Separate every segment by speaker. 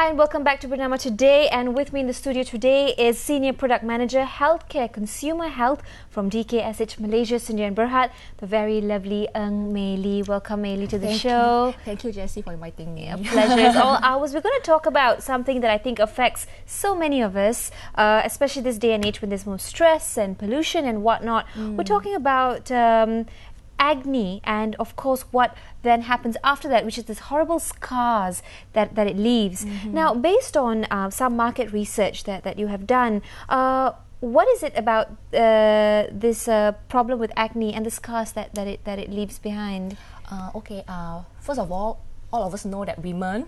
Speaker 1: Hi and welcome back to Bernama today, and with me in the studio today is Senior Product Manager Healthcare Consumer Health from DKSH Malaysia, Sendirian Berhad, the very lovely Eng Mei Lee. Welcome Mei Lee to the show.
Speaker 2: Thank you Jessie for inviting me.
Speaker 1: A pleasure as all ours. We're going to talk about something that I think affects so many of us, especially this day and age when there's more stress and pollution and whatnot. We're talking about acne and of course what then happens after that, which is this horrible scars that it leaves. Now, based on some market research that you have done, what is it about this problem with acne and the scars that it leaves behind?
Speaker 2: First of all of us know that women,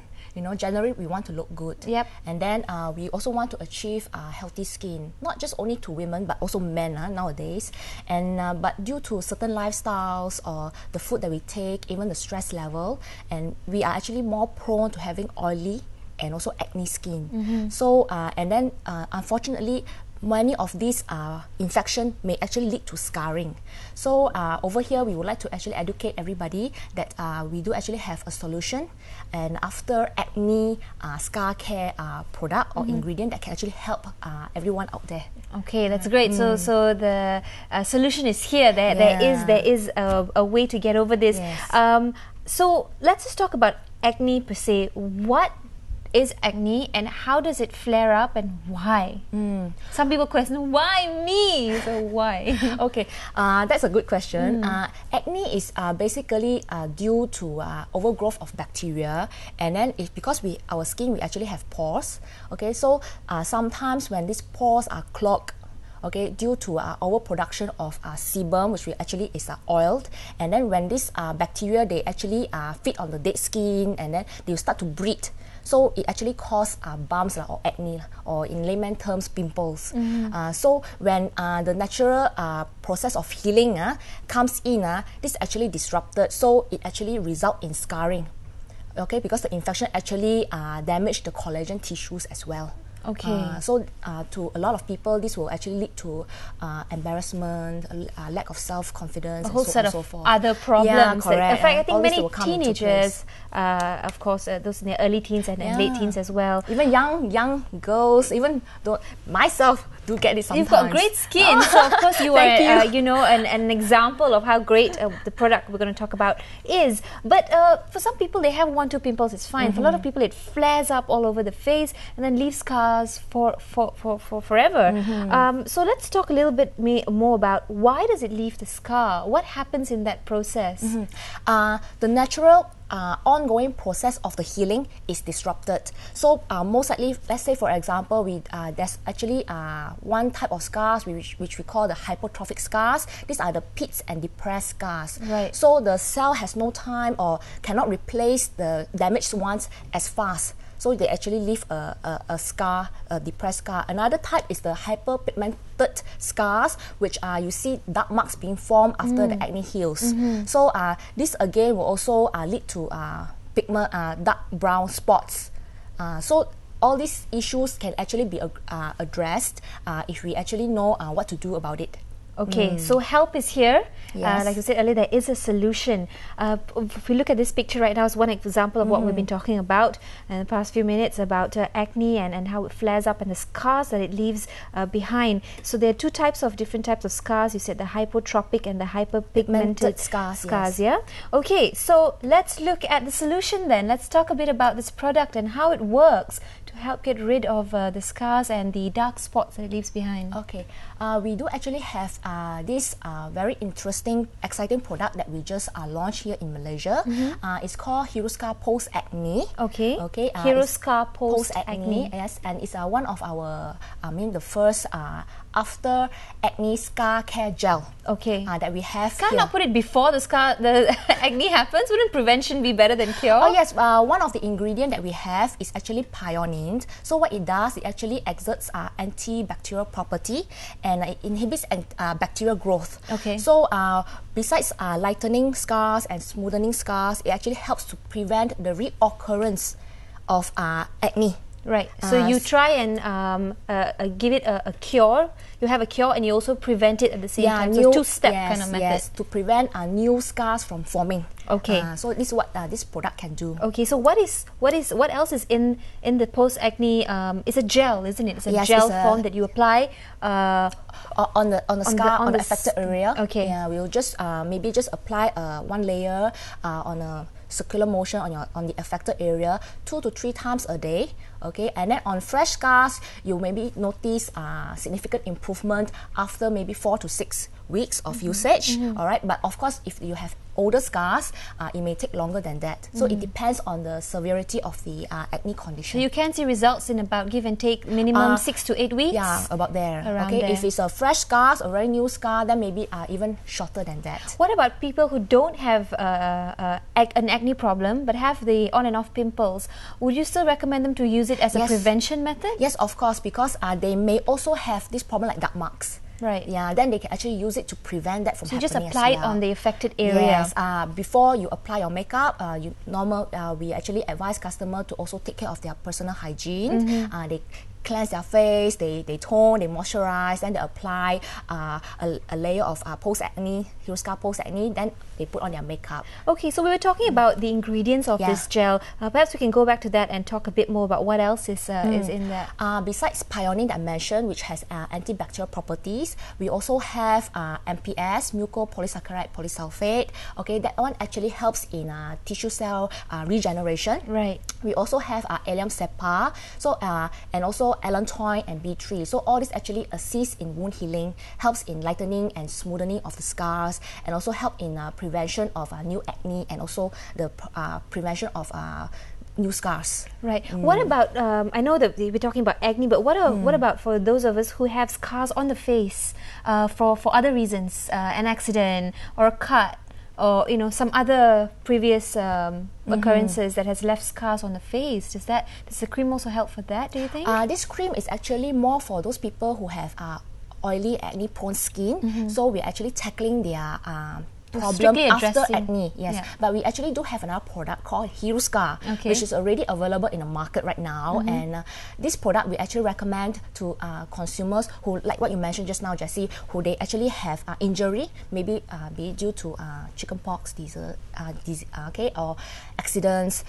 Speaker 2: generally we want to look good.
Speaker 1: Yep.
Speaker 2: And then we also want to achieve healthy skin, not just only to women but also men nowadays. And but due to certain lifestyles or the food that we take, even the stress level, and we are actually more prone to having oily and also acne skin. So and then unfortunately, many of these infections may actually lead to scarring. So over here, we would like to actually educate everybody that we do actually have a solution, and after acne scar care product or ingredient that can actually help everyone out there.
Speaker 1: Okay, that's great. So the solution is here. There is a way to get over this.
Speaker 2: Yes.
Speaker 1: So let's just talk about acne per se. What is acne and how does it flare up and why? Some people question, why me? So why?
Speaker 2: Okay, that's a good question. Acne is basically due to overgrowth of bacteria, and then it's because our skin, we actually have pores. Okay, so sometimes when these pores are clogged, okay, due to overproduction of sebum, which actually is oiled, and then when this bacteria, they actually feed on the dead skin, and then they will start to breed. So it actually causes bumps or acne, or in layman terms, pimples. So when the natural process of healing comes in, this is actually disrupted. So it actually results in scarring. Okay, because the infection actually damage the collagen tissues as well.
Speaker 1: Okay.
Speaker 2: So to a lot of people, this will actually lead to embarrassment, lack of self-confidence,
Speaker 1: a whole
Speaker 2: and so
Speaker 1: set
Speaker 2: on and
Speaker 1: of
Speaker 2: so forth.
Speaker 1: other problems.
Speaker 2: Yeah, correct.
Speaker 1: In fact, I think
Speaker 2: all
Speaker 1: many teenagers, of course, those in their early teens and late teens as well.
Speaker 2: Even young girls, even myself do get it sometimes.
Speaker 1: You've got great skin, so of course you are, an example of how great the product we're going to talk about is. But for some people, they have 1-2 pimples, it's fine. For a lot of people, it flares up all over the face and then leaves scars for forever. So let's talk a little bit more about why does it leave the scar? What happens in that process?
Speaker 2: The natural ongoing process of the healing is disrupted. So most likely, let's say for example, there's actually one type of scars which we call the hypertrophic scars. These are the pits and depressed scars.
Speaker 1: Right.
Speaker 2: So the cell has no time or cannot replace the damaged ones as fast. So they actually leave a scar, a depressed scar. Another type is the hyperpigmented scars, which you see dark marks being formed after the acne heals. So this again will also lead to dark brown spots. So all these issues can actually be addressed if we actually know what to do about it.
Speaker 1: Okay, so help is here.
Speaker 2: Yes.
Speaker 1: Like I said earlier, there is a solution. If we look at this picture right now, it's one example of what we've been talking about in the past few minutes about acne and how it flares up and the scars that it leaves behind. So there are different types of scars. You said the hypotropic and the hyperpigmented
Speaker 2: scars. Yes.
Speaker 1: Yeah. Okay, so let's look at the solution then. Let's talk a bit about this product and how it works to help get rid of the scars and the dark spots that it leaves behind.
Speaker 2: Okay, we do actually have this very interesting, exciting product that we just launched here in Malaysia. It's called Hero Scar Post Acne.
Speaker 1: Okay.
Speaker 2: Okay.
Speaker 1: Hero Scar Post Acne.
Speaker 2: Yes, and it's one of our, the first after acne scar care gel.
Speaker 1: Okay.
Speaker 2: That we have.
Speaker 1: Can't
Speaker 2: here.
Speaker 1: not put it before the acne happens. Wouldn't prevention be better than cure?
Speaker 2: Oh yes, one of the ingredients that we have is actually pionine. So what it does, it actually exerts antibacterial property and it inhibits bacterial growth.
Speaker 1: Okay.
Speaker 2: So besides lightening scars and smoothing scars, it actually helps to prevent the reoccurrence of acne.
Speaker 1: Right. So you try and give it a cure. You have a cure and you also prevent it at the same time. So two-step kind of method.
Speaker 2: Yes, to prevent new scars from forming.
Speaker 1: Okay.
Speaker 2: So this is what this product can do.
Speaker 1: Okay. So what else is in the post acne? It's a gel, isn't it? It's a gel form that you apply
Speaker 2: on the scar on the affected area.
Speaker 1: Okay.
Speaker 2: Yeah, we'll just maybe just apply one layer on a circular motion on the affected area 2 to 3 times a day. Okay, and then on fresh scars, you maybe notice significant improvement after maybe 4 to 6 weeks of usage. All right, but of course, if you have older scars, it may take longer than that. So it depends on the severity of the acne condition.
Speaker 1: So you can see results in about, give and take, minimum 6 to 8 weeks?
Speaker 2: Yeah, about there.
Speaker 1: Around
Speaker 2: okay,
Speaker 1: there.
Speaker 2: if it's a fresh scars, a very new scar, then maybe even shorter than that.
Speaker 1: What about people who don't have an acne problem but have the on and off pimples? Would you still recommend them to use it as a prevention method?
Speaker 2: Yes, of course, because they may also have this problem like dark marks.
Speaker 1: Right.
Speaker 2: Yeah, then they can actually use it to prevent that from happening.
Speaker 1: So you just apply it on the affected area.
Speaker 2: Yes. Before you apply your makeup, we actually advise customer to also take care of their personal hygiene. They cleanse their face, they tone, they moisturize, then they apply a layer of post-acne, hero scar post-acne, then they put on their makeup.
Speaker 1: Okay, so we were talking about the ingredients of this gel. Perhaps we can go back to that and talk a bit more about what else is in that.
Speaker 2: Besides pioneering that I mentioned, which has antibacterial properties, we also have MPS, mucopolysaccharide polysulfate. Okay, that one actually helps in tissue cell regeneration.
Speaker 1: Right.
Speaker 2: We also have allium cepa, so and also allantoin and B3. So all this actually assists in wound healing, helps in lightening and smoothing of the scars, and also help in prevention of new acne, and also the prevention of new scars.
Speaker 1: Right. What about, I know that we're talking about acne, but what about for those of us who have scars on the face for other reasons, an accident or a cut, or some other previous occurrences that has left scars on the face? Does the cream also help for that, do you think?
Speaker 2: This cream is actually more for those people who have oily acne prone skin. So we're actually tackling their problem after acne. Yes, but we actually do have another product called Hero Scar, which is already available in the market right now. And this product we actually recommend to consumers who, like what you mentioned just now, Jessie, who they actually have injury, maybe be due to chickenpox, or accidents.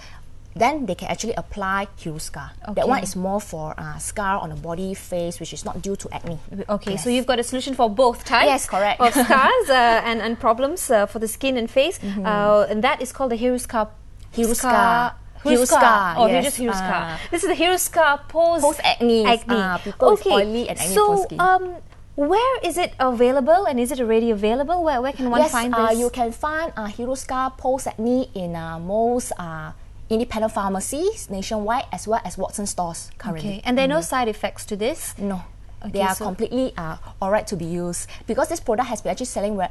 Speaker 2: Then they can actually apply Hero Scar. That one is more for scar on the body, face, which is not due to acne.
Speaker 1: Okay, so you've got a solution for both types.
Speaker 2: Yes, correct.
Speaker 1: Of scars and problems for the skin and face. And that is called the Hero Scar.
Speaker 2: Hero Scar. Hero Scar.
Speaker 1: Oh, yes. Just Hero Scar. This is the Hero Scar post-acne.
Speaker 2: People with oily and acne prone skin.
Speaker 1: Where is it available, and is it already available? Where can one find this?
Speaker 2: You can find Hero Scar post-acne in most independent pharmacies nationwide, as well as Watson stores currently.
Speaker 1: Okay, and there are no side effects to this?
Speaker 2: No, they are completely alright to be used, because this product has been actually selling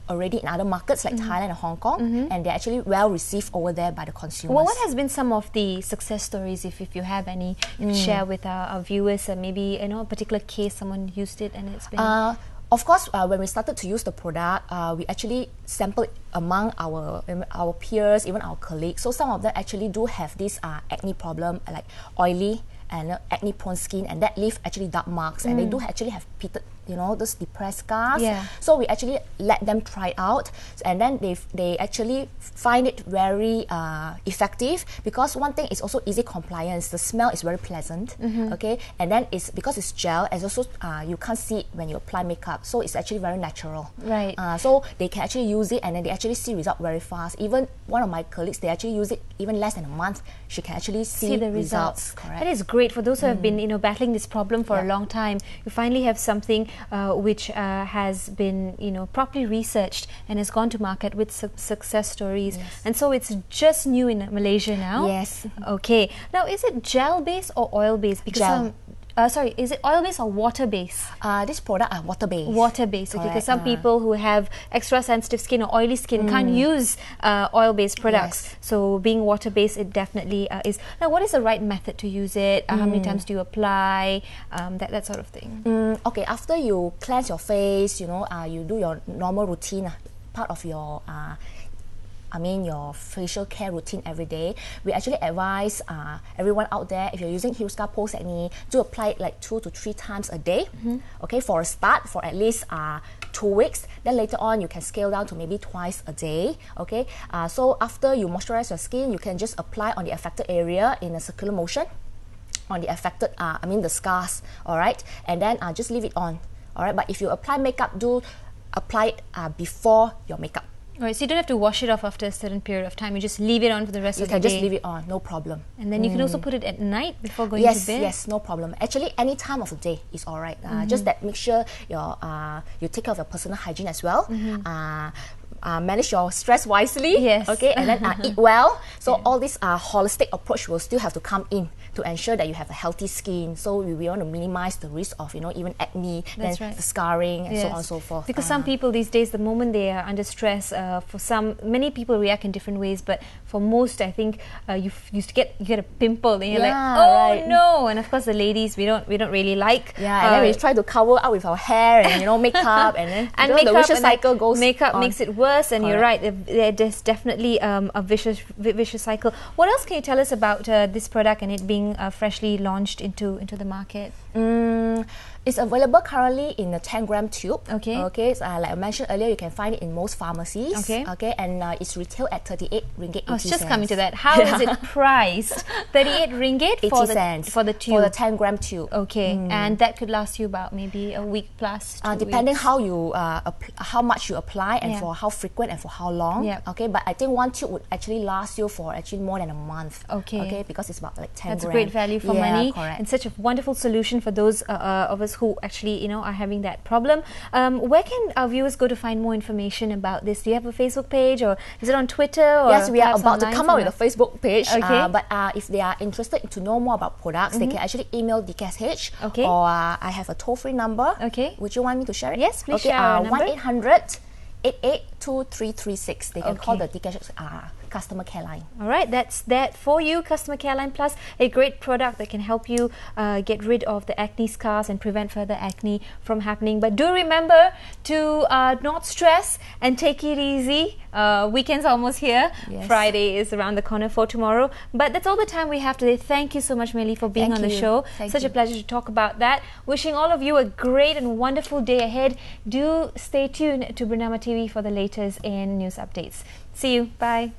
Speaker 2: already in other markets like Thailand and Hong Kong, and they're actually well received over there by the consumers.
Speaker 1: Well, what has been some of the success stories, if you have any, you share with our viewers, and maybe a particular case someone used it and it's been...
Speaker 2: Of course, when we started to use the product, we actually sampled among our peers, even our colleagues. So some of them actually do have this acne problem, like oily and acne prone skin, and that leave actually dark marks, and they do actually have pitted, those depressed scars. So we actually let them try it out, and then they actually find it very effective, because one thing is also easy compliance. The smell is very pleasant, okay, and then it's because it's gel, and also you can't see it when you apply makeup, so it's actually very natural.
Speaker 1: Right.
Speaker 2: So they can actually use it, and then they actually see result very fast. Even one of my colleagues, they actually use it even less than a month. She can actually see
Speaker 1: the results.
Speaker 2: Correct.
Speaker 1: That is great for those who have been battling this problem for a long time. You finally have something which has been properly researched and has gone to market with success stories. And so it's just new in Malaysia now.
Speaker 2: Yes.
Speaker 1: Okay. Now, is it gel based or oil based?
Speaker 2: Gel.
Speaker 1: Sorry, is it oil-based or water-based?
Speaker 2: This product are water-based.
Speaker 1: Water-based, okay, because some people who have extra sensitive skin or oily skin can't use oil-based products. So being water-based, it definitely is. Now, what is the right method to use it? How many times do you apply? That sort of thing.
Speaker 2: Okay, after you cleanse your face, you do your normal routine, part of your your facial care routine every day, we actually advise everyone out there, if you're using Heal Scar Post Acne, to apply it like 2 to 3 times a day. Okay, for a start, for at least 2 weeks. Then later on, you can scale down to maybe twice a day. Okay, so after you moisturize your skin, you can just apply on the affected area in a circular motion on the affected, the scars. All right, and then just leave it on. All right, but if you apply makeup, do apply it before your makeup.
Speaker 1: Right, so you don't have to wash it off after a certain period of time. You just leave it on for the rest of the day.
Speaker 2: You can just leave it on, no problem.
Speaker 1: And then you can also put it at night before going to bed?
Speaker 2: Yes, no problem. Actually, any time of the day is all right. Just that make sure you take care of your personal hygiene as well. Manage your stress wisely.
Speaker 1: Yes.
Speaker 2: Okay, and then eat well. So all this holistic approach will still have to come in to ensure that you have a healthy skin. So we want to minimize the risk of even acne, the scarring, and so on and so forth.
Speaker 1: Because some people these days, the moment they are under stress, many people react in different ways. But for most, I think you get a pimple, and you're like, oh no! And of course, the ladies, we don't really like.
Speaker 2: Yeah, and then we try to cover up with our hair and makeup, and then the vicious cycle goes.
Speaker 1: Makeup
Speaker 2: on.
Speaker 1: Makes it worse, and you're right. There's definitely a vicious cycle. What else can you tell us about this product and it being freshly launched into the market?
Speaker 2: It's available currently in a 10-gram tube.
Speaker 1: Okay.
Speaker 2: Okay. So, like I mentioned earlier, you can find it in most pharmacies.
Speaker 1: Okay.
Speaker 2: Okay. And it's retailed at 38 ringgit.
Speaker 1: I was just coming to that. How is it priced? 38 ringgit
Speaker 2: 80 cents
Speaker 1: for the tube.
Speaker 2: For the 10-gram tube.
Speaker 1: Okay. And that could last you about maybe a week plus.
Speaker 2: Depending how you how much you apply and for how frequent and for how long.
Speaker 1: Yeah.
Speaker 2: Okay. But I think one tube would actually last you for more than a month.
Speaker 1: Okay.
Speaker 2: Okay. Because it's about like 10
Speaker 1: That's
Speaker 2: grams.
Speaker 1: a great value for money.
Speaker 2: Correct.
Speaker 1: And such a wonderful solution for those of us who actually are having that problem. Where can our viewers go to find more information about this? Do you have a Facebook page, or is it on Twitter? Or
Speaker 2: yes, we are about to come out with a Facebook page.
Speaker 1: Okay.
Speaker 2: But if they are interested to know more about products, they can actually email DKSH.
Speaker 1: Okay.
Speaker 2: Or I have a toll-free number.
Speaker 1: Okay.
Speaker 2: Would you want me to share it?
Speaker 1: Yes, please share our number.
Speaker 2: 1-800-882336. They can call the DKSH customer care line.
Speaker 1: All right, that's that for you. Customer Care Line Plus, a great product that can help you get rid of the acne scars and prevent further acne from happening. But do remember to not stress and take it easy. Weekend's almost here.
Speaker 2: Yes.
Speaker 1: Friday is around the corner for tomorrow. But that's all the time we have today. Thank you so much, Meili, for being on the show. Such a pleasure to talk about that. Wishing all of you a great and wonderful day ahead. Do stay tuned to Bernama TV for the latest in news updates. See you. Bye.